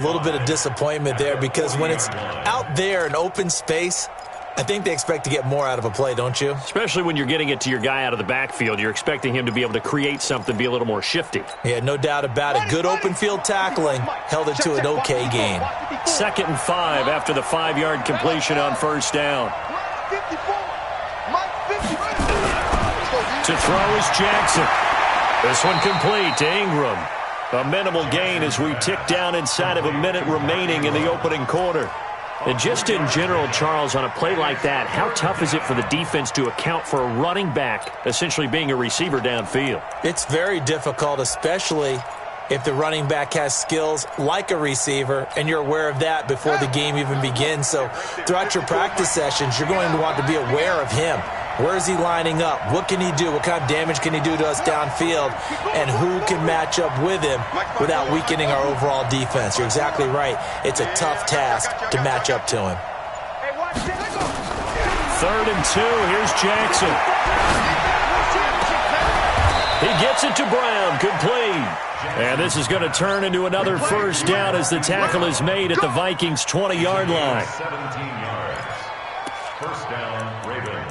A little bit of disappointment there because when it's out there in open space, I think they expect to get more out of a play, don't you? Especially when you're getting it to your guy out of the backfield. You're expecting him to be able to create something, be a little more shifty. Yeah, no doubt about it. Good open field tackling held it to an okay gain. 2nd and 5 after the 5-yard completion on first down. To throw is Jackson. This one complete to Ingram. A minimal gain as we tick down inside of a minute remaining in the opening quarter. And just in general, Charles, on a play like that, how tough is it for the defense to account for a running back essentially being a receiver downfield? It's very difficult, especially if the running back has skills like a receiver, and you're aware of that before the game even begins. So throughout your practice sessions, you're going to want to be aware of him. Where is he lining up? What can he do? What kind of damage can he do to us downfield? And who can match up with him without weakening our overall defense? You're exactly right. It's a tough task to match up to him. 3rd and 2. Here's Jackson. He gets it to Brown. Complete. And this is going to turn into another first down as the tackle is made at the Vikings' 20-yard line. 17 yards. First down, Ravens.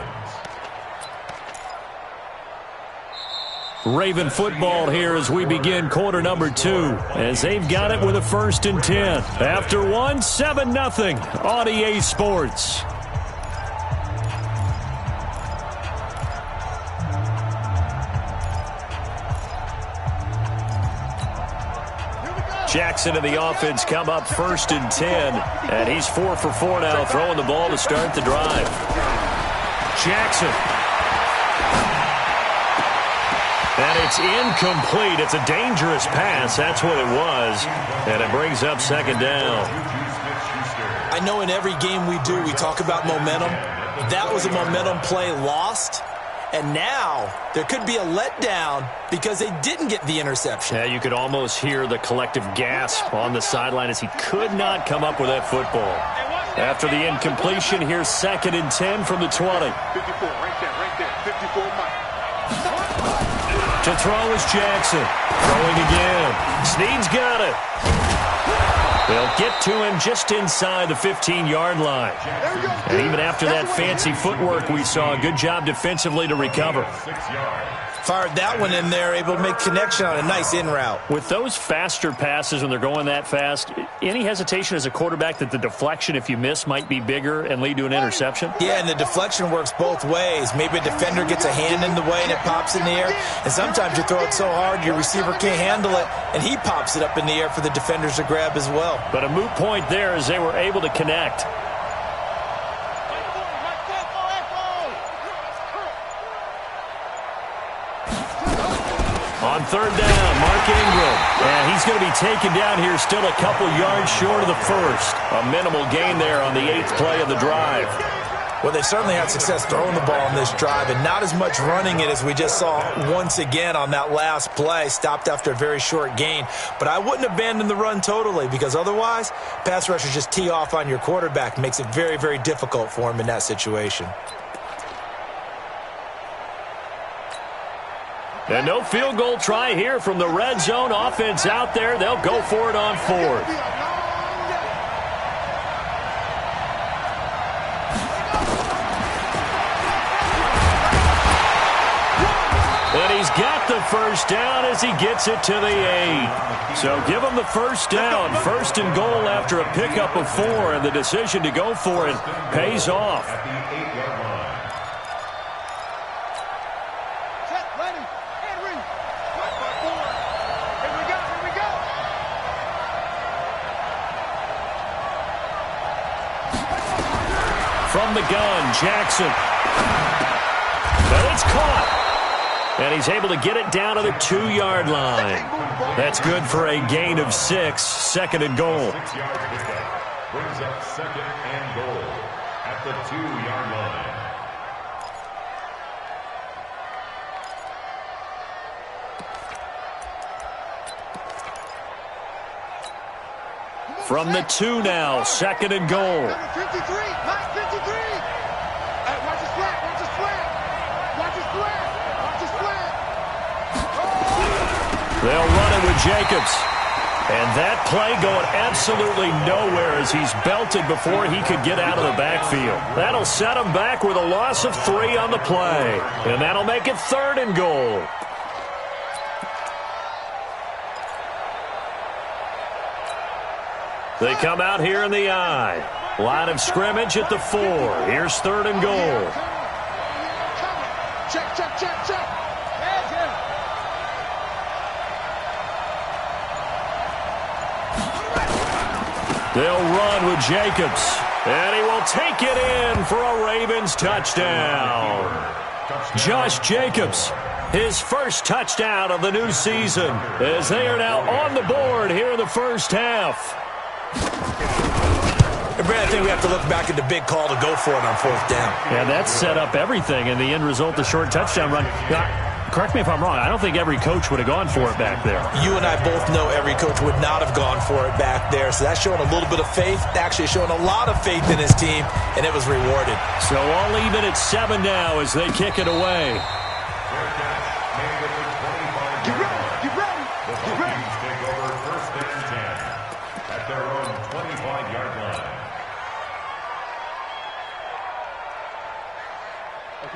Raven football here as we begin quarter number 2, as they've got it with a 1st and 10. After 7-0 on EA Sports. Jackson and the offense come up 1st and 10, and he's 4 for 4 now, throwing the ball to start the drive. Jackson. And it's incomplete. It's a dangerous pass. That's what it was. And it brings up 2nd down. I know in every game we do, we talk about momentum. That was a momentum play lost. And now there could be a letdown because they didn't get the interception. Yeah, you could almost hear the collective gasp on the sideline as he could not come up with that football. After the incompletion, here's 2nd and 10 from the 20. 54, right there, 54, Mike. To throw is Jackson. Throwing again. Snead's got it. They'll get to him just inside the 15-yard line. And even after that fancy footwork we saw, good job defensively to recover. Fired that one in there, able to make connection on a nice in route. With those faster passes when they're going that fast, any hesitation as a quarterback that the deflection, if you miss, might be bigger and lead to an interception? Yeah, and the deflection works both ways. Maybe a defender gets a hand in the way and it pops in the air. And sometimes you throw it so hard your receiver can't handle it, and he pops it up in the air for the defenders to grab as well. But a moot point there as they were able to connect. On 3rd down, Mark Ingram. And he's going to be taken down here still a couple yards short of the 1st. A minimal gain there on the 8th play of the drive. Well, they certainly had success throwing the ball on this drive and not as much running it as we just saw once again on that last play. Stopped after a very short gain. But I wouldn't abandon the run totally because otherwise, pass rushers just tee off on your quarterback. Makes it very, very difficult for him in that situation. And no field goal try here from the red zone offense out there. They'll go for it on 4th. And he's got the first down as he gets it to the 8. So give him the first down. 1st and goal after a pickup of 4. And the decision to go for it pays off. From the gun, Jackson. But it's caught. And he's able to get it down to the 2-yard line. That's good for a gain of 6. 2nd and goal. 6 yards pickup. Brings up 2nd and goal at the 2-yard line. From the 2 now, 2nd and goal. 53, 53. Hey, watch his flat, watch his flat. Watch his flat, watch his flat. They'll run it with Jacobs. And that play going absolutely nowhere as he's belted before he could get out of the backfield. That'll set him back with a loss of 3 on the play. And that'll make it 3rd and goal. They come out here in the I. Line of scrimmage at the 4. Here's 3rd and goal. Check, check, check, check. They'll run with Jacobs. And he will take it in for a Ravens touchdown. Josh Jacobs, his first touchdown of the new season, as they are now on the board here in the first half. And Brad, I think we have to look back at the big call to go for it on 4th down. Yeah, that set up everything, and the end result, the short touchdown run. Now, correct me if I'm wrong, I don't think every coach would have gone for it back there. You and I both know every coach would not have gone for it back there, so that's showing a little bit of faith, actually showing a lot of faith in his team, and it was rewarded. So all even at 7 now as they kick it away. Get ready, get ready, get ready. Take over 1st and 10 at their own 25-yard line.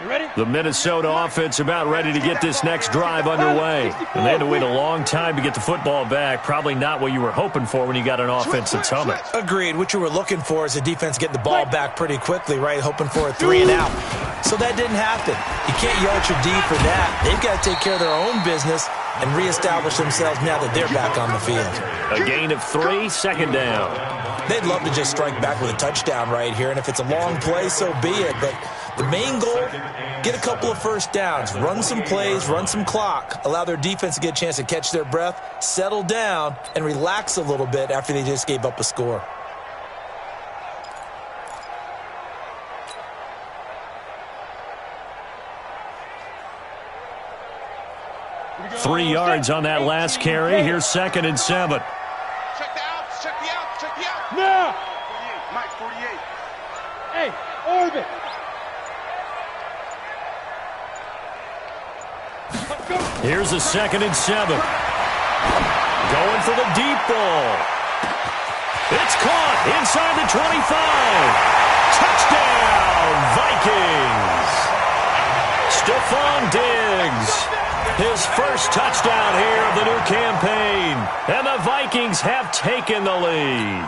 You ready? The Minnesota offense about ready to get this next drive underway. And they had to wait a long time to get the football back. Probably not what you were hoping for when you got an offense that's humming. Agreed. What you were looking for is a defense getting the ball back pretty quickly, right? Hoping for a 3 and out. So that didn't happen. You can't yell at your D for that. They've got to take care of their own business and reestablish themselves now that they're back on the field. A gain of 3, 2nd down. They'd love to just strike back with a touchdown right here, and if it's a long play, so be it. But the main goal, get a couple of 1st downs, run some plays, run some clock, allow their defense to get a chance to catch their breath, settle down, and relax a little bit after they just gave up a score. Three 3 yards on that last carry. Here's 2nd and 7. Check the outs, check the outs, check the outs. Now! 48, Mike, 48. Hey, orbit. Here's a 2nd and 7. Going for the deep ball. It's caught inside the 25. Touchdown, Vikings. Stephon Diggs. His first touchdown here of the new campaign. And the Vikings have taken the lead.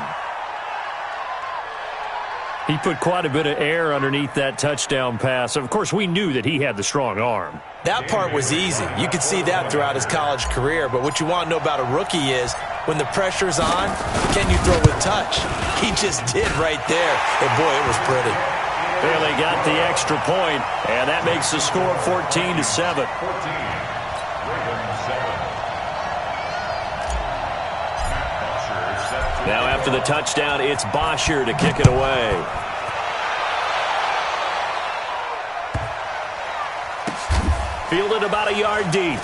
He put quite a bit of air underneath that touchdown pass. Of course, we knew that he had the strong arm. That part was easy. You could see that throughout his college career. But what you want to know about a rookie is when the pressure's on, can you throw with touch? He just did right there. And, boy, it was pretty. There they got the extra point, and that makes the score 14-7. Now after the touchdown, it's Bosher to kick it away. Fielded about a yard deep.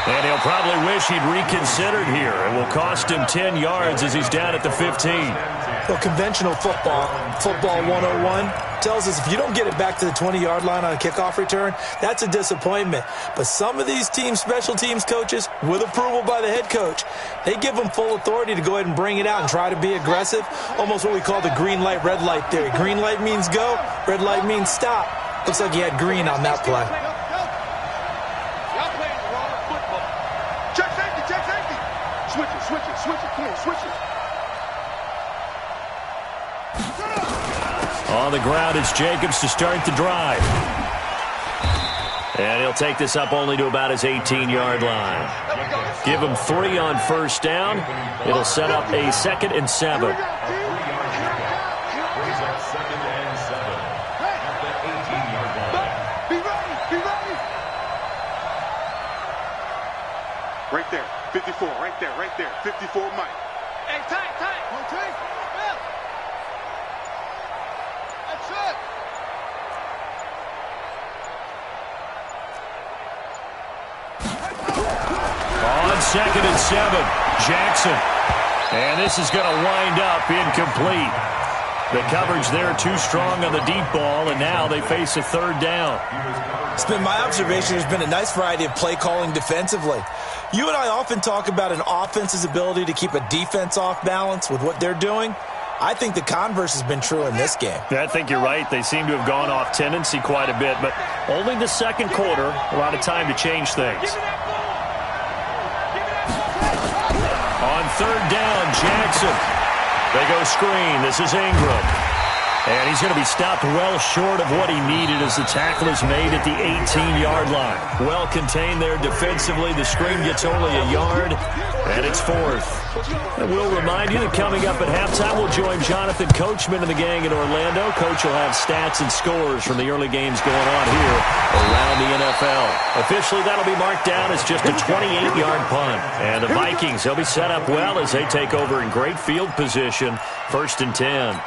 And he'll probably wish he'd reconsidered here. It will cost him 10 yards as he's down at the 15. Well, conventional football 101, tells us if you don't get it back to the 20-yard line on a kickoff return, that's a disappointment. But some of these special teams coaches, with approval by the head coach, they give them full authority to go ahead and bring it out and try to be aggressive, almost what we call the green light, red light theory. Green light means go, red light means stop. Looks like he had green on that play. Y'all playing the wrong football. Check safety, check safety. Switch it, switch it, switch it. Come on, switch it. On the ground, it's Jacobs to start the drive. And he'll take this up only to about his 18-yard line. Give him 3 on 1st down. It'll set up a 2nd and 7. Right there, 54, right there, 54 Mike. Hey, tight, tight. That's it. On 2nd and 7, Jackson. And this is going to wind up incomplete. The coverage there too strong on the deep ball, and now they face a third down. It's been my observation there's been a nice variety of play calling defensively. You and I often talk about an offense's ability to keep a defense off balance with what they're doing. I think the converse has been true in this game. I think you're right. They seem to have gone off tendency quite a bit, but only the second quarter, a lot of time to change things. On third down, Jackson. They go screen. This is Ingram. And he's going to be stopped well short of what he needed as the tackle is made at the 18-yard line. Well contained there defensively. The screen gets only a yard, and it's fourth. And we'll remind you that coming up at halftime, we'll join Jonathan Coachman and the gang in Orlando. Coach will have stats and scores from the early games going on here around the NFL. Officially, that'll be marked down as just a 28-yard punt. And the Vikings, they'll be set up well as they take over in great field position. 1st and 10.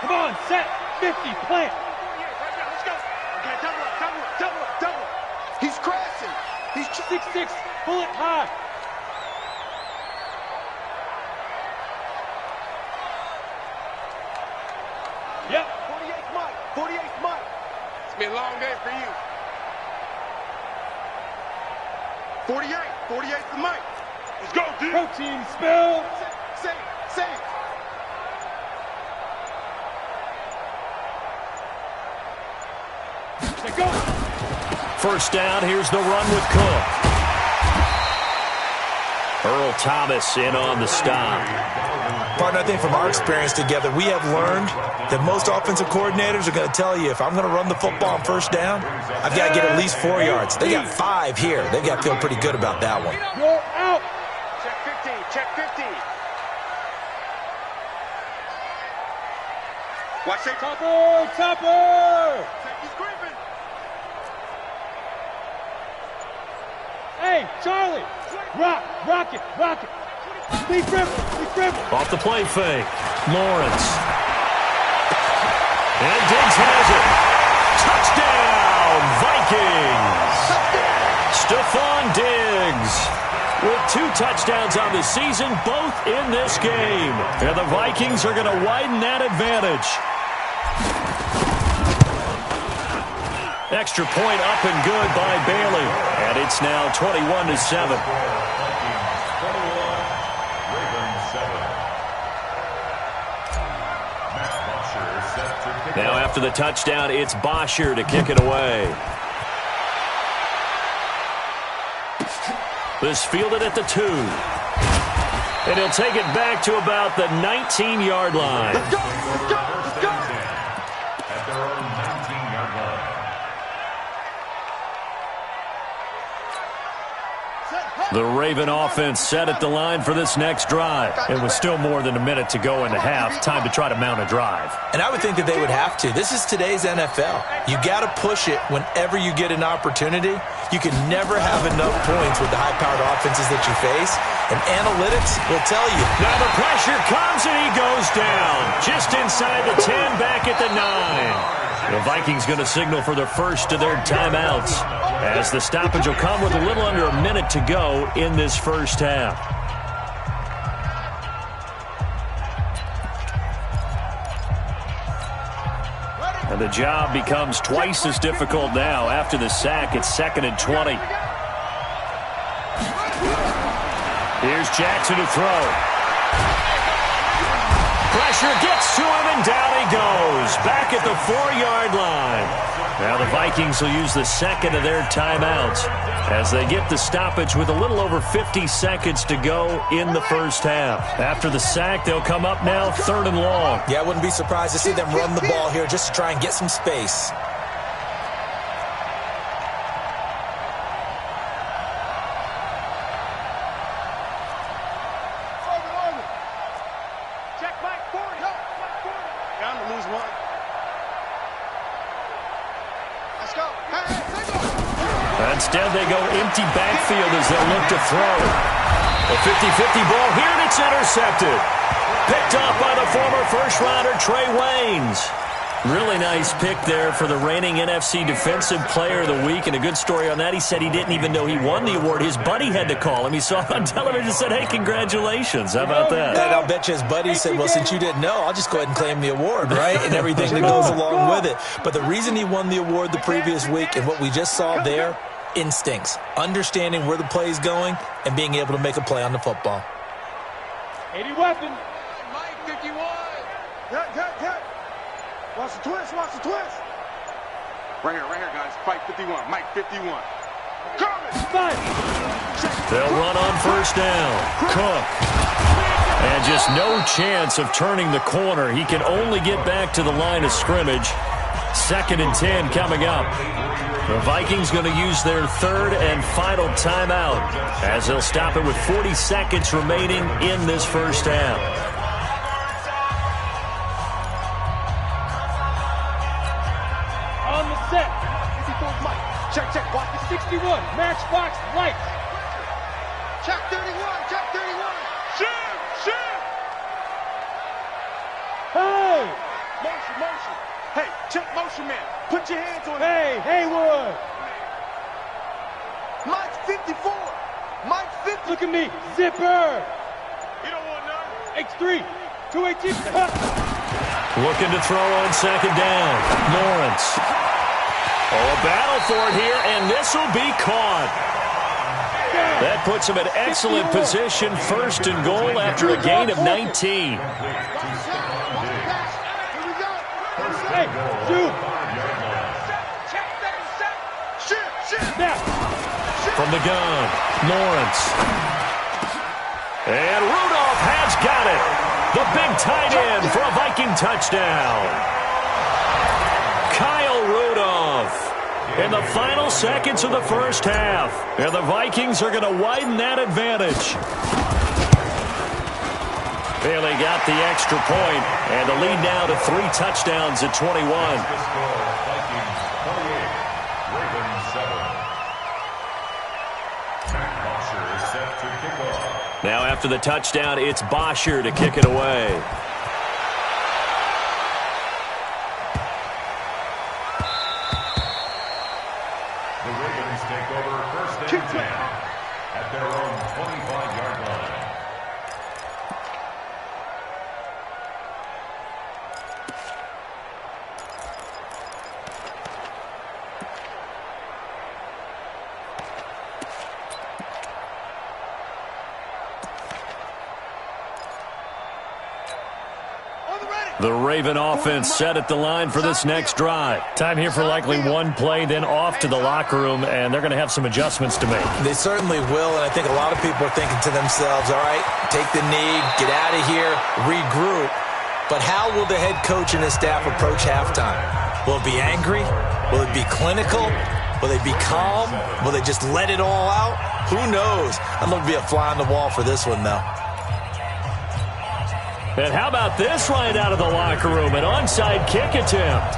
Come on, set, 50, plant. Let's go. Okay, double up. He's crashing. He's 6'6", pull it high. Yep. 48th Mike. It's been a long day for you. 48th the Mike. Let's go, dude. Protein spell. Save. Go. First down, here's the run with Cook. Earl Thomas in on the stop. Partner, I think from our experience together, we have learned that most offensive coordinators are going to tell you, if I'm going to run the football on first down, I've got to get at least 4 yards. They got 5 here. They've got to feel pretty good about that one. You're out. Check 15. Watch it. Topper. He's gripping. Hey, Charlie. Rock it. Lead grip. Off the play fake. Lawrence. And Diggs has it. Touchdown, Vikings. Stephon Diggs with 2 touchdowns on the season, both in this game. And the Vikings are going to widen that advantage. Extra point up and good by Bailey. And it's now 21-7. Now after the touchdown, it's Bosher to kick it away. This fielded at the 2. And he'll take it back to about the 19-yard line. Let's go. At their own 19-yard line. The Raven offense set at the line for this next drive. It was still more than a minute to go in the half. Time to try to mount a drive. And I would think that they would have to. This is today's NFL. You got to push it whenever you get an opportunity. You can never have enough points with the high-powered offenses that you face. And analytics will tell you. Now the pressure comes and he goes down. Just inside the 10, back at the 9. The Vikings going to signal for the first of their timeouts, as the stoppage will come with a little under a minute to go in this first half. And the job becomes twice as difficult now after the sack. It's 2nd and 20. Here's Jackson to throw. Pressure gets to him, and down he goes. Back at the 4-yard line. Now the Vikings will use the second of their timeouts as they get the stoppage with a little over 50 seconds to go in the first half. After the sack, they'll come up now 3rd and long. Yeah, I wouldn't be surprised to see them run the ball here just to try and get some space. Instead, they go empty backfield as they look to throw. A 50-50 ball here, and it's intercepted. Picked off by the former first-rounder Trey Waynes. Really nice pick there for the reigning NFC Defensive Player of the Week, and a good story on that. He said he didn't even know he won the award. His buddy had to call him. He saw it on television and said, hey, congratulations. How about that? And I'll bet you his buddy said, well, since you didn't know, I'll just go ahead and claim the award, right? And everything that goes along with it. But the reason he won the award the previous week and what we just saw there, instincts, understanding where the play is going and being able to make a play on the football. 80 weapon. Mike 51. Cut. Watch the twist, watch the twist. Right here, guys. Fight 51. Mike 51. They'll run on first down. Cook. And just no chance of turning the corner. He can only get back to the line of scrimmage. 2nd and 10 coming up. The Vikings going to use their third and final timeout as they'll stop it with 40 seconds remaining in this first half. Set. Check. Watch the 61. Matchbox lights. Check 31. Shoot. Hey. Motion. Hey, check motion man. Put your hands on him. Hey, Haywood. Mike's 54. Mike's 50. Look at me. Zipper. You don't want none. X3. 218. Looking to throw on 2nd down. Lawrence. A battle for it here, and this will be caught. That puts him in excellent position, 1st and goal after a gain of 19. Hey, shoot. From the gun, Lawrence. And Rudolph has got it. The big tight end for a Viking touchdown. Kyle Rudolph in the final seconds of the first half. And the Vikings are going to widen that advantage. Bailey got the extra point, and the lead now to 3 touchdowns at 21. Now after the touchdown, it's Bosher to kick it away. Take over 1st and 10 at their own 25-yard line. The Raven offense set at the line for this next drive. Time here for likely one play, then off to the locker room, and they're going to have some adjustments to make. They certainly will, and I think a lot of people are thinking to themselves, all right, take the knee, get out of here, regroup. But how will the head coach and his staff approach halftime? Will it be angry? Will it be clinical? Will they be calm? Will they just let it all out? Who knows? I'd love to be a fly on the wall for this one, though. And how about this right out of the locker room? An onside kick attempt.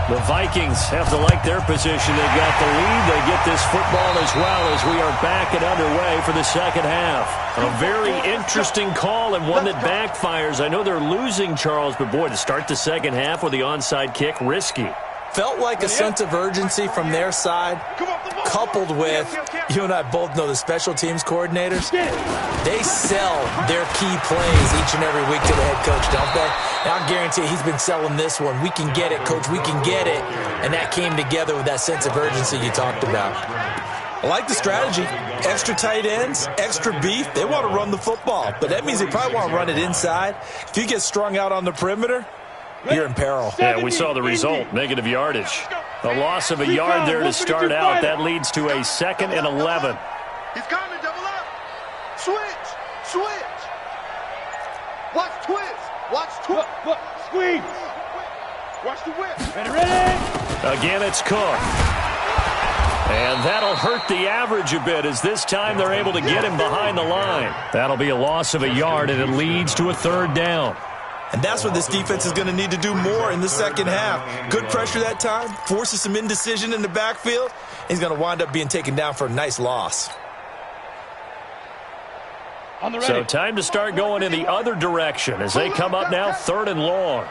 The Vikings have to like their position. They've got the lead. They get this football as well as we are back and underway for the second half. A very interesting call and one that backfires. I know they're losing, Charles, but boy, to start the second half with the onside kick, risky. Felt like a sense of urgency from their side, coupled with, you and I both know the special teams coordinators, they sell their key plays each and every week to the head coach, don't they? And I guarantee he's been selling this one. We can get it, coach, we can get it. And that came together with that sense of urgency you talked about. I like the strategy. Extra tight ends, extra beef. They want to run the football, but that means they probably want to run it inside. If you get strung out on the perimeter, you're in peril. Yeah, we saw the result, negative yardage. A loss of a yard there to start out. That leads to a 2nd and 11. He's coming, double up. Switch. Watch twist. Squeeze. Watch the whip. Ready? Again, it's Cook. And that'll hurt the average a bit as this time they're able to get him behind the line. That'll be a loss of a yard, and it leads to a 3rd down. And that's what this defense is going to need to do more in the second half. Good pressure that time, forces some indecision in the backfield. He's going to wind up being taken down for a nice loss. So time to start going in the other direction as they come up now 3rd and long.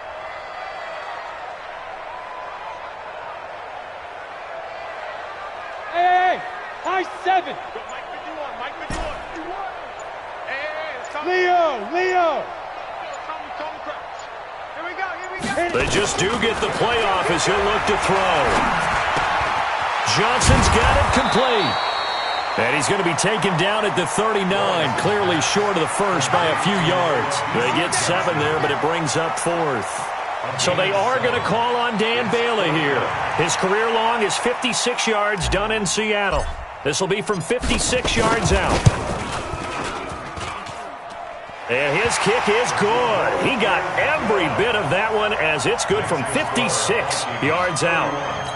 11. Mike 51, Mike 51. Hey, Leo. Here we go. They just do get the playoff as he'll look to throw. Johnson's got it complete. And he's going to be taken down at the 39, clearly short of the first by a few yards. They get 7 there, but it brings up 4th. So they are going to call on Dan Bailey here. His career long is 56 yards done in Seattle. This will be from 56 yards out. And his kick is good. He got every bit of that one as it's good from 56 yards out.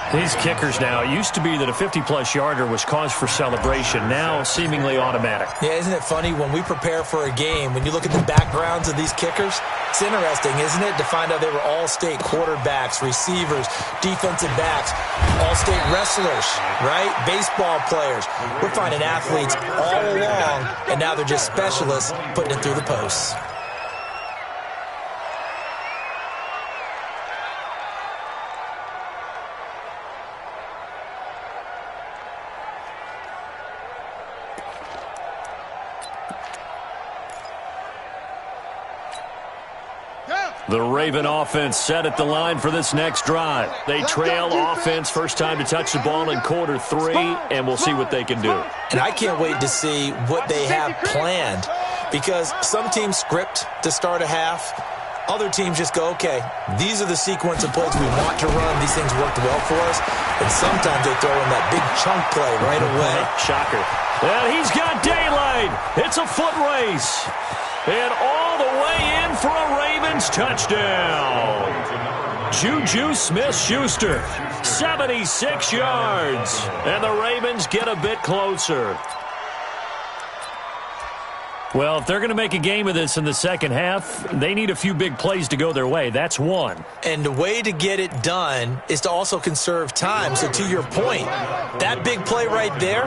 These kickers now, it used to be that a 50-plus yarder was cause for celebration. Now, seemingly automatic. Yeah, isn't it funny when we prepare for a game, when you look at the backgrounds of these kickers, it's interesting, isn't it, to find out they were all-state quarterbacks, receivers, defensive backs, all-state wrestlers, right? Baseball players. We're finding athletes all along, and now they're just specialists putting it through the posts. The Raven offense set at the line for this next drive. They trail offense first time to touch the ball in quarter 3, and we'll see what they can do. And I can't wait to see what they have planned, because some teams script to start a half. Other teams just go, okay, these are the sequence of plays we want to run. These things worked well for us. And sometimes they throw in that big chunk play right away. Shocker. And he's got daylight. It's a foot race. And all the way in for a Ravens touchdown. Juju Smith-Schuster, 76 yards. And the Ravens get a bit closer. Well, if they're going to make a game of this in the second half, they need a few big plays to go their way. That's one. And the way to get it done is to also conserve time. So to your point, that big play right there,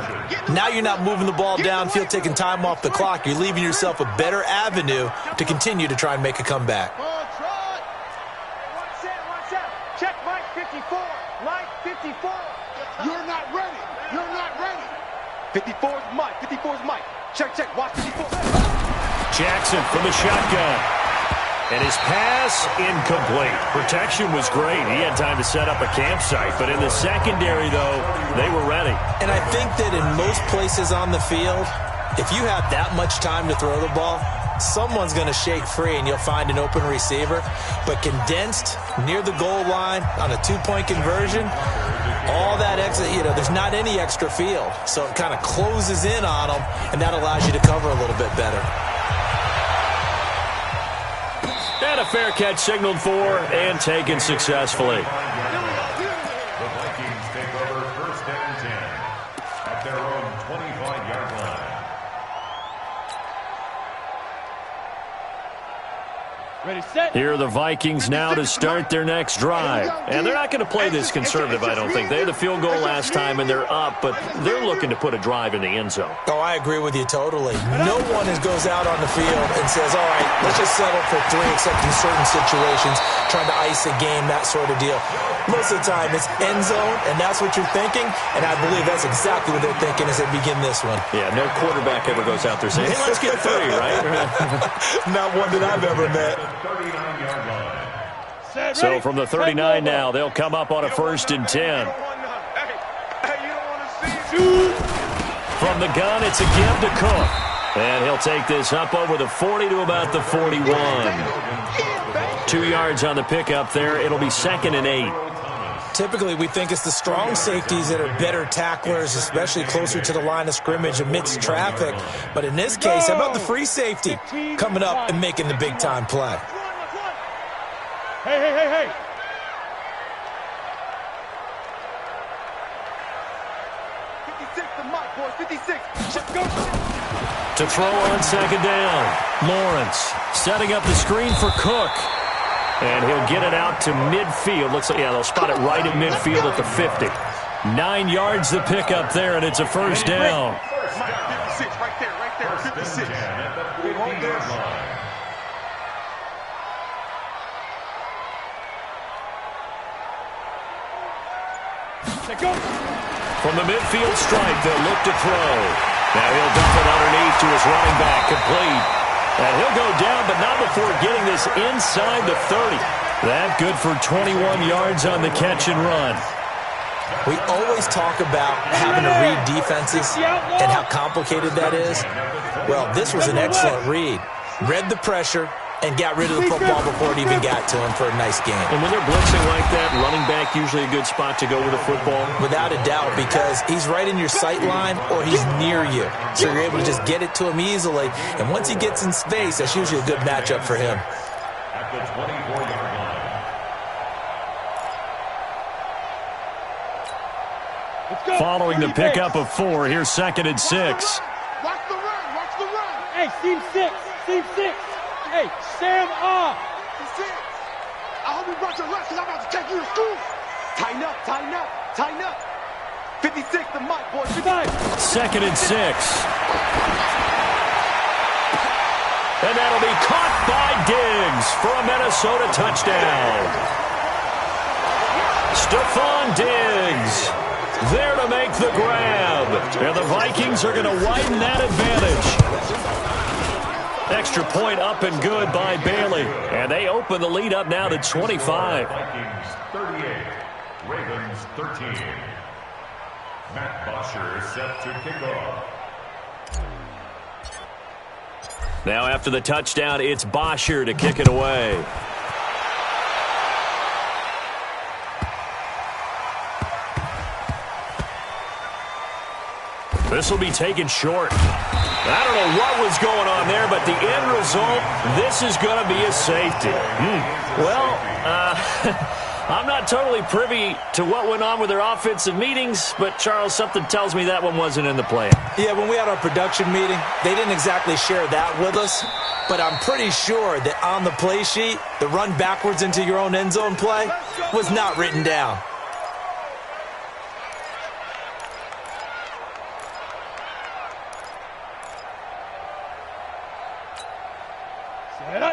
now you're not moving the ball downfield, taking time off the clock. You're leaving yourself a better avenue to continue to try and make a comeback. Watch out. Check Mike 54. Mike 54. You're not ready. 54 is Mike. 54 is Mike. Check. Watch 54. Jackson from the shotgun. And his pass incomplete. Protection was great. He had time to set up a campsite. But in the secondary, though, they were ready. And I think that in most places on the field, if you have that much time to throw the ball, someone's going to shake free and you'll find an open receiver. But condensed near the goal line on a two-point conversion, all that extra, there's not any extra field. So it kind of closes in on them, and that allows you to cover a little bit better. And a fair catch signaled for and taken successfully. The Vikings take over 1st and 10 at their own 25-yard line. Ready, set. Here are the Vikings now to start their next drive. And they're not going to play this conservative, I don't think. They had the field goal last time, and they're up, but they're looking to put a drive in the end zone. Oh, I agree with you totally. No one goes out on the field and says, all right, let's just settle for 3, except in certain situations, trying to ice a game, that sort of deal. Most of the time, it's end zone, and that's what you're thinking, and I believe that's exactly what they're thinking as they begin this one. Yeah, no quarterback ever goes out there saying, hey, let's get 3, right? Not one that I've ever met. 39-yard line. So from the 39 now, they'll come up on a 1st and 10. From the gun, it's a give to Cook. And he'll take this up over the 40 to about the 41. 2 yards on the pickup there. It'll be 2nd and 8. Typically, we think it's the strong safeties that are better tacklers, especially closer to the line of scrimmage amidst traffic. But in this case, how about the free safety coming up and making the big-time play? Hey. 56 to Mike, boys. 56. Go. To throw on 2nd down. Lawrence setting up the screen for Cook. And he'll get it out to midfield. Looks like, they'll spot it right at midfield at the 50. 9 yards the pickup there, and it's a 1st down. Mike, 56, right there. 56. At the 50-yard line. Go. From the midfield stripe, they'll look to throw. Now he'll dump it underneath to his running back, complete. And he'll go down, but not before getting this inside the 30. That good for 21 yards on the catch and run. We always talk about having to read defenses and how complicated that is. Well, this was an excellent read. Read the pressure and got rid of the football before it even got to him for a nice game. And when they're blitzing like that, running back usually a good spot to go with a football? Without a doubt, because he's right in your sight line or he's near you. So you're able to just get it to him easily. And once he gets in space, that's usually a good matchup for him. At the 24-yard line. Following the pickup of 4, here's 2nd and 6. Watch the run. Watch the run. Hey, team 6. Team 6. Hey, Sam off. I hope you brought your lunch because I'm about to take you to school. Tighten up, tighten up, tighten up. 56 the mic, boys. 2nd and 6. And that'll be caught by Diggs for a Minnesota touchdown. Stephon Diggs there to make the grab. And the Vikings are going to widen that advantage. Extra point up and good by Bailey. And they open the lead up now to 25. Vikings 38, Ravens 13. Matt Bosher is set to kick off. Now after the touchdown, it's Bosher to kick it away. This will be taken short. I don't know what was going on there, but the end result, this is going to be a safety. Well, I'm not totally privy to what went on with their offensive meetings, but, Charles, something tells me that one wasn't in the plan. Yeah, when we had our production meeting, they didn't exactly share that with us, but I'm pretty sure that on the play sheet, the run backwards into your own end zone play was not written down.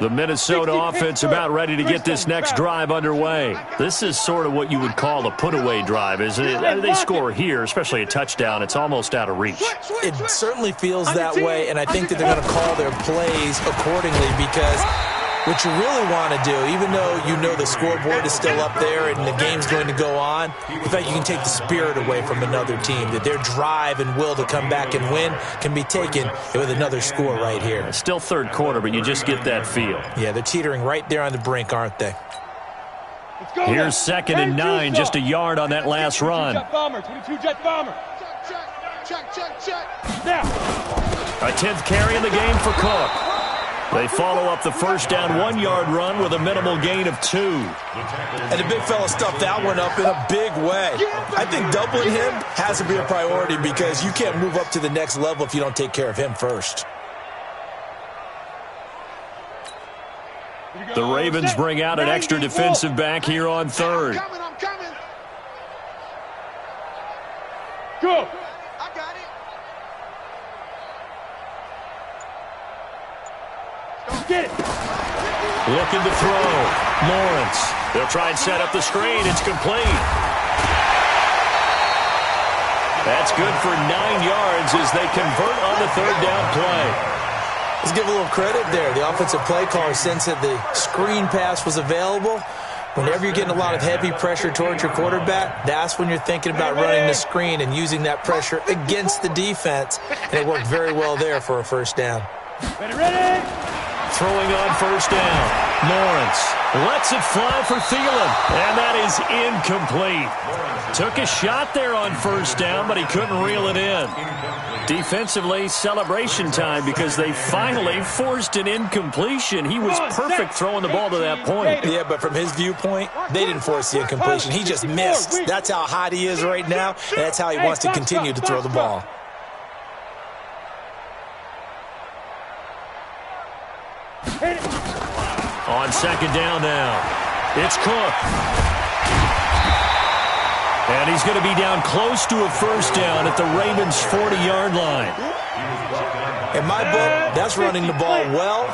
The Minnesota offense about ready to get this next drive underway. This is sort of what you would call a put-away drive, isn't it? They score here, especially a touchdown. It's almost out of reach. It certainly feels that way, and I think that they're going to call their plays accordingly because what you really want to do, even though you know the scoreboard is still up there and the game's going to go on, in fact, you can take the spirit away from another team, that their drive and will to come back and win can be taken with another score right here. Still third quarter, but you just get that feel. Yeah, they're teetering right there on the brink, aren't they? Here's 2nd and 9, just a yard on that last run. 22 jet bomber. Check. Now. A 10th carry in the game for Cook. They follow up the first down 1-yard run with a minimal gain of 2. And the big fella stuffed that one up in a big way. I think doubling him has to be a priority because you can't move up to the next level if you don't take care of him first. The Ravens bring out an extra defensive back here on 3rd. I'm coming. Go. I got it. Get it. Looking to throw. Lawrence. They'll try and set up the screen. It's complete. That's good for 9 yards as they convert on the 3rd down play. Let's give a little credit there. The offensive play caller, since that the screen pass was available, whenever you're getting a lot of heavy pressure towards your quarterback, that's when you're thinking about running the screen and using that pressure against the defense. And it worked very well there for a first down. Ready. Throwing on first down. Lawrence lets it fly for Thielen, and that is incomplete. Took a shot there on first down, but he couldn't reel it in. Defensively, celebration time because they finally forced an incompletion. He was perfect throwing the ball to that point. Yeah, but from his viewpoint, they didn't force the incompletion. He just missed. That's how hot he is right now, and that's how he wants to continue to throw the ball. On 2nd down now, it's Cook. And he's going to be down close to a first down at the Ravens' 40-yard line. In my book, that's running the ball well,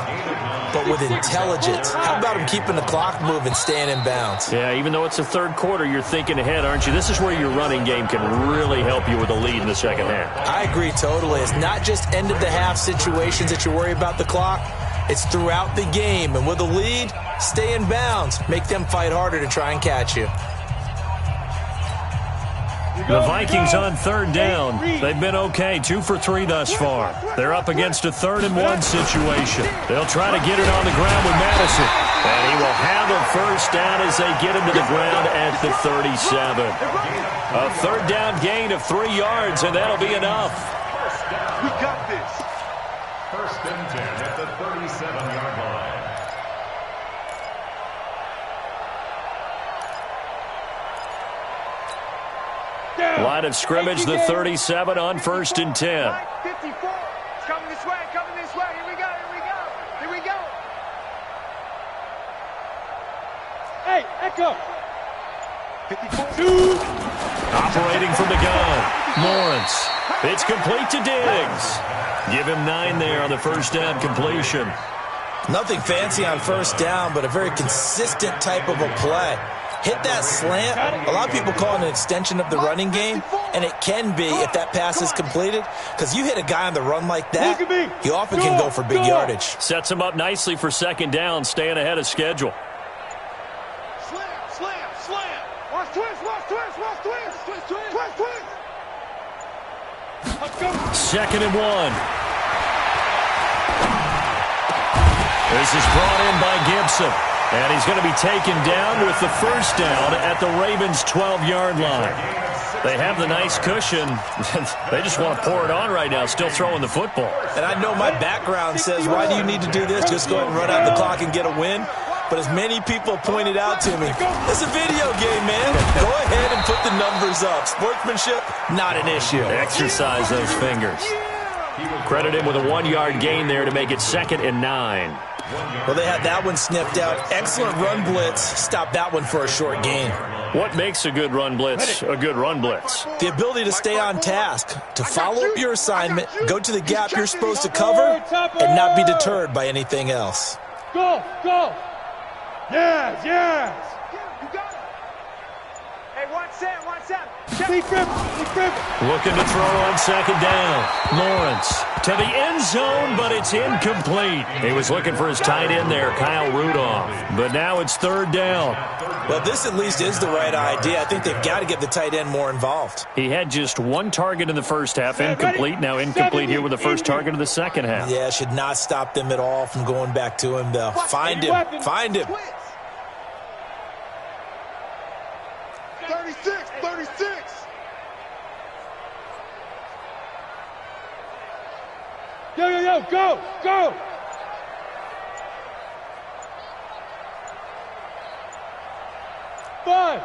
but with intelligence. How about him keeping the clock moving, staying in bounds? Yeah, even though it's the third quarter, you're thinking ahead, aren't you? This is where your running game can really help you with a lead in the second half. I agree totally. It's not just end-of-the-half situations that you worry about the clock. It's throughout the game. And with a lead, stay in bounds. Make them fight harder to try and catch you. The Vikings on third down. They've been okay, 2 for 3 thus far. They're up against a 3rd-and-1 situation. They'll try to get it on the ground with Madison. And he will have a first down as they get him to the ground at the 37. A third down gain of 3 yards, and that'll be enough. We got this. First and 10 at the 37-yard line. Line of scrimmage, the 37 on 1st and 10. 54. It's coming this way, coming this way. Here we go, here we go. Here we go. Hey, Echo. 54. Operating from the gun. Lawrence. It's complete to Diggs. Give him 9 there on the first down completion. Nothing fancy on first down, but a very consistent type of a play. Hit that slant. A lot of people call it an extension of the running game, and it can be if that pass is completed, because you hit a guy on the run like that, he often can go for big yardage. Sets him up nicely for second down, staying ahead of schedule. Slam, slam, slam. Watch twist, watch twist, watch twist. Twist, twist, twist, twist. Let's go. 2nd and 1. This is brought in by Gibson. And he's going to be taken down with the first down at the Ravens' 12-yard line. They have the nice cushion. They just want to pour it on right now, still throwing the football. And I know my background says, why do you need to do this? Just go ahead and run out the clock and get a win. But as many people pointed out to me, it's a video game, man. Go ahead and put the numbers up. Sportsmanship, not an issue. Exercise those fingers. Credit him with a 1-yard gain there to make it 2nd and 9. Well, they had that one sniffed out. Excellent run blitz. Stop that one for a short gain. What makes a good run blitz a good run blitz? The ability to stay on task, to follow up your assignment, go to the gap you're supposed to cover, and not be deterred by anything else. Go, go. Yes, yes. You got it. Hey, one set, one set. Looking to throw on second down. Lawrence to the end zone, but it's incomplete. He was looking for his tight end there, Kyle Rudolph. But now it's 3rd down. Well, this at least is the right idea. I think they've got to get the tight end more involved. He had just 1 target in the first half, incomplete. Now incomplete here with the first target of the second half. Yeah, should not stop them at all from going back to him, though. Find him. Find him. 36, 36. Yo, yo, yo, go, go. Five.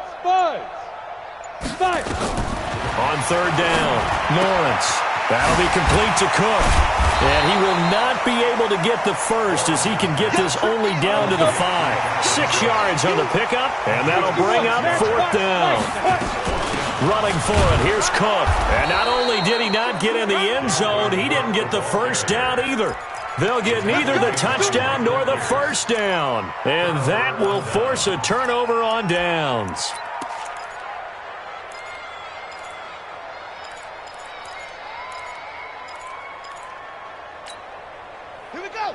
On 3rd down, Lawrence. That'll be complete to Cook. And he will not be able to get the first as he can get this only down to the 5. 6 yards on the pickup, and that'll bring up 4th down. Running for it, here's Cook. And not only did he not get in the end zone, he didn't get the first down either. They'll get neither the touchdown nor the first down. And that will force a turnover on downs.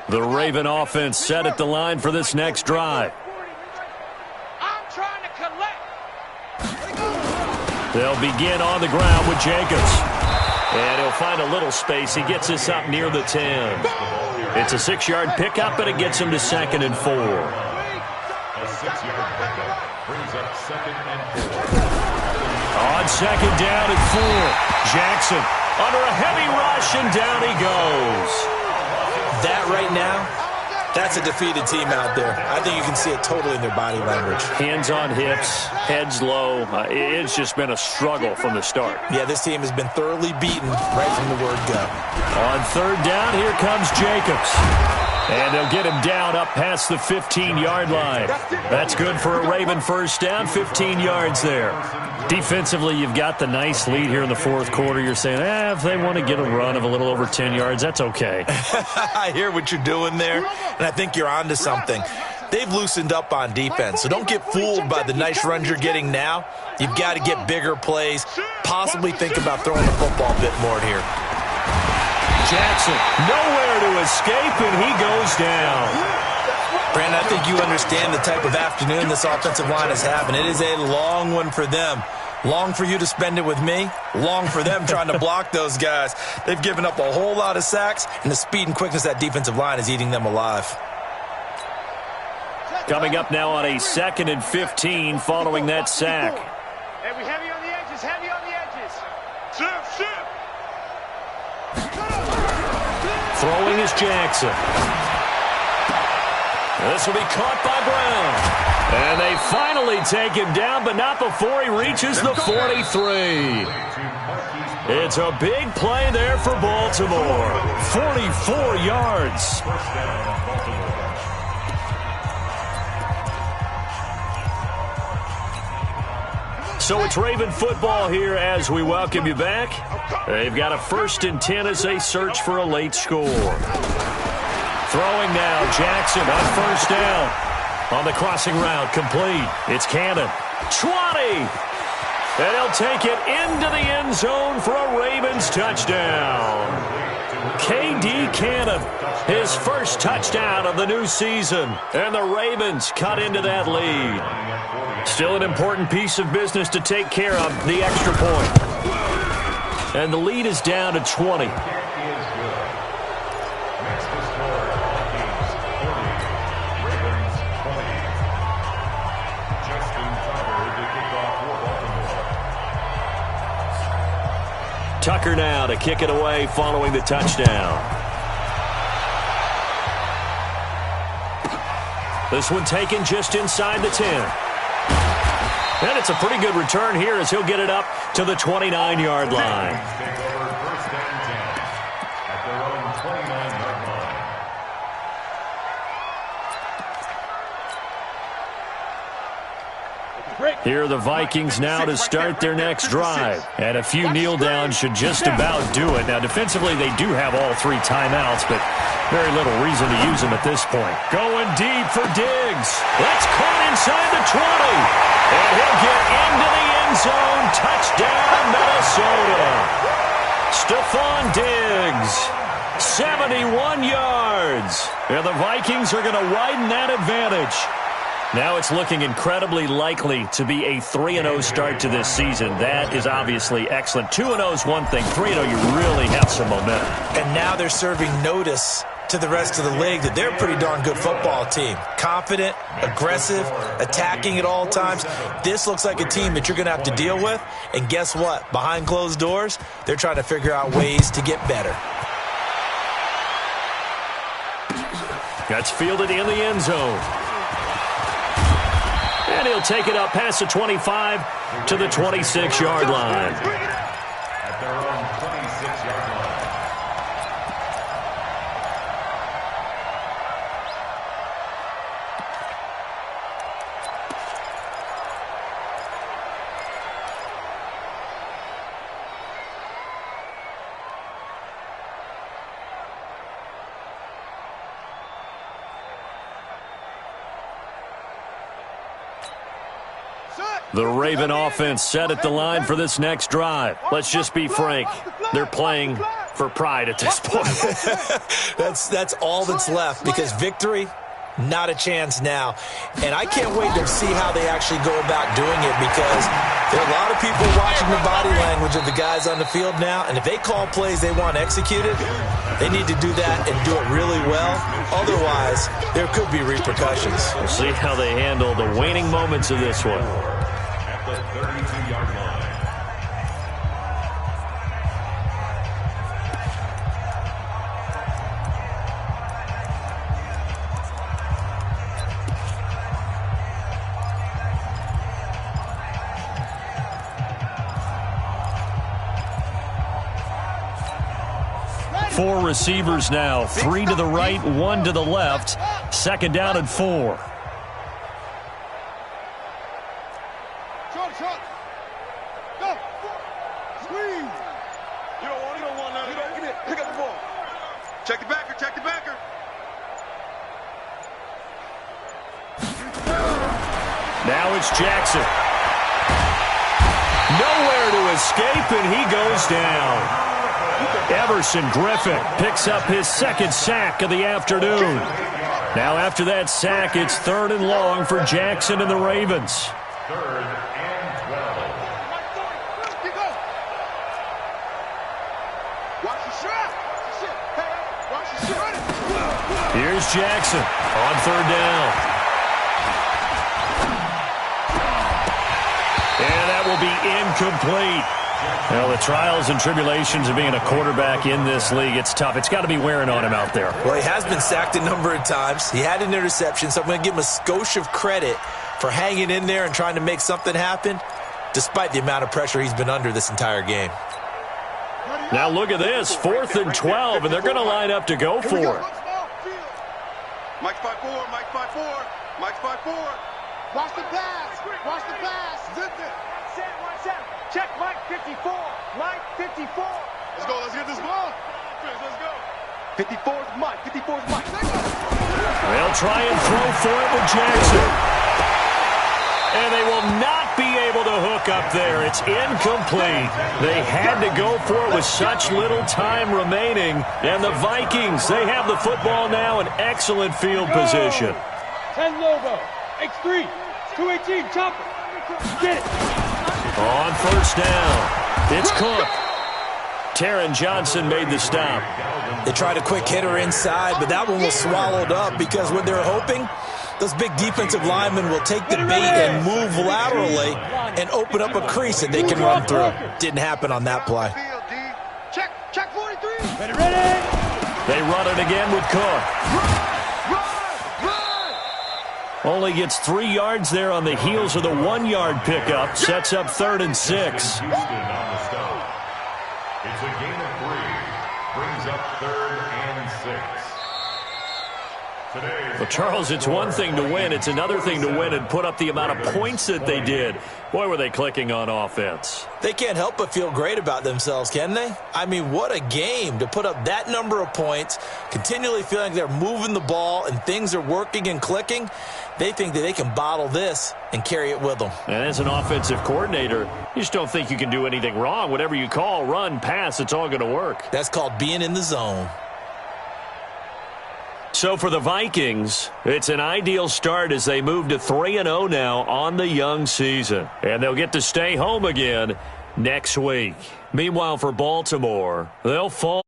The Raven offense set at the line for this next drive. I'm trying to collect. They'll begin on the ground with Jacobs. And he'll find a little space. He gets us up near the 10. It's a 6-yard pickup, but it gets him to 2nd and 4. A 6-yard pickup brings up 2nd and 4. On second down and 4. Jackson under a heavy rush, and down he goes. That right now, that's a defeated team out there. I think you can see it totally in their body language. Hands on hips, heads low. It's just been a struggle from the start. Yeah, this team has been thoroughly beaten right from the word go. On 3rd down, here comes Jacobs. And they'll get him down up past the 15-yard line. That's good for a Raven first down, 15 yards there. Defensively, you've got the nice lead here in the fourth quarter. You're saying, if they want to get a run of a little over 10 yards, that's okay. I hear what you're doing there, and I think you're onto something. They've loosened up on defense, so don't get fooled by the nice runs you're getting now. You've got to get bigger plays, possibly think about throwing the football a bit more here. Jackson, nowhere to escape, and he goes down. Brandon, I think you understand the type of afternoon this offensive line is having. It is a long one for them. Long for you to spend it with me. Long for them trying to block those guys. They've given up a whole lot of sacks, and the speed and quickness of that defensive line is eating them alive. Coming up now on a 2nd and 15 following that sack. Hey, we heavy on the edges, heavy on the edges. Shift. Throwing is Jackson. This will be caught by Brown. And they finally take him down, but not before he reaches the 43. It's a big play there for Baltimore. 44 yards. So it's Raven football here as we welcome you back. They've got a 1st and 10 as they search for a late score. Throwing now, Jackson on 1st down. On the crossing route, complete. It's Cannon. 20! And he'll take it into the end zone for a Ravens touchdown. K.D. Cannon, his first touchdown of the new season. And the Ravens cut into that lead. Still an important piece of business to take care of, the extra point. And the lead is down to 20. Tucker now to kick it away following the touchdown. This one taken just inside the 10. And it's a pretty good return here as he'll get it up to the 29-yard line. Here are the Vikings now to start their next drive. And a few kneel downs should just about do it. Now, defensively, they do have all 3 timeouts, but very little reason to use them at this point. Going deep for Diggs. That's caught inside the 20. And he'll get into the end zone. Touchdown, Minnesota. Stephon Diggs, 71 yards. And the Vikings are going to widen that advantage. Now it's looking incredibly likely to be a 3-0 start to this season. That is obviously excellent. 2-0 is one thing. 3-0, you really have some momentum. And now they're serving notice to the rest of the league that they're a pretty darn good football team. Confident, aggressive, attacking at all times. This looks like a team that you're going to have to deal with. And guess what? Behind closed doors, they're trying to figure out ways to get better. That's fielded in the end zone. And he'll take it up past the 25 to the 26-yard line. At their own 26-yard line. The Raven offense set at the line for this next drive. Let's just be frank. They're playing for pride at this point. That's all that's left, because victory, not a chance now. And I can't wait to see how they actually go about doing it, because there are a lot of people watching the body language of the guys on the field now, and if they call plays they want executed, they need to do that and do it really well. Otherwise, there could be repercussions. We'll see how they handle the waning moments of this one. At the 32-yard line. 4 receivers now. 3 to the right, 1 to the left. 2nd down and 4. Go. Squeeze. You don't want none. You don't get it. Pick up the ball. Check the backer. Now it's Jackson. Nowhere to escape, and he goes down. Everson Griffin picks up his 2nd sack of the afternoon. Now after that sack, it's 3rd and long for Jackson and the Ravens. 3rd and 12. Here's Jackson on 3rd down. And that will be incomplete. Well, the trials and tribulations of being a quarterback in this league, it's tough. It's got to be wearing on him out there. Well, he has been sacked a number of times. He had an interception, so I'm going to give him a skosh of credit for hanging in there and trying to make something happen, despite the amount of pressure he's been under this entire game. Now look at this, 4th and 12, and they're going to line up to go for it. Mike's 5-4. Mike's 5-4. Watch the pass. Zip it. Watch out. Check Mike 54. Mike 54. Let's go. Let's get this ball. Let's go. 54's Mike. 54's Mike. They'll try and throw for it with Jackson. And they will not be able to hook up there. It's incomplete. They had to go for it with such little time remaining. And the Vikings, they have the football now in excellent field position. 10 logo. X3. 218. Chopper. Get it. On 1st down, it's Cook. Taron Johnson made the stop. They tried a quick hitter inside, but that one was swallowed up because what they're hoping, those big defensive linemen will take the bait and move laterally and open up a crease that they can run through. Didn't happen on that play. Check 43. Ready. They run it again with Cook. Only gets 3 yards there on the heels of the 1-yard pickup. Sets up 3rd and 6. Houston on the stop. It's a gain of 3. Brings up 3rd and 6. Well, Charles, it's one thing to win. It's another thing to win and put up the amount of points that they did. Boy, were they clicking on offense. They can't help but feel great about themselves, can they? I mean, what a game to put up that number of points, continually feeling like they're moving the ball and things are working and clicking. They think that they can bottle this and carry it with them. And as an offensive coordinator, you just don't think you can do anything wrong. Whatever you call, run, pass, it's all going to work. That's called being in the zone. So for the Vikings, it's an ideal start as they move to 3-0 now on the young season. And they'll get to stay home again next week. Meanwhile, for Baltimore, they'll fall.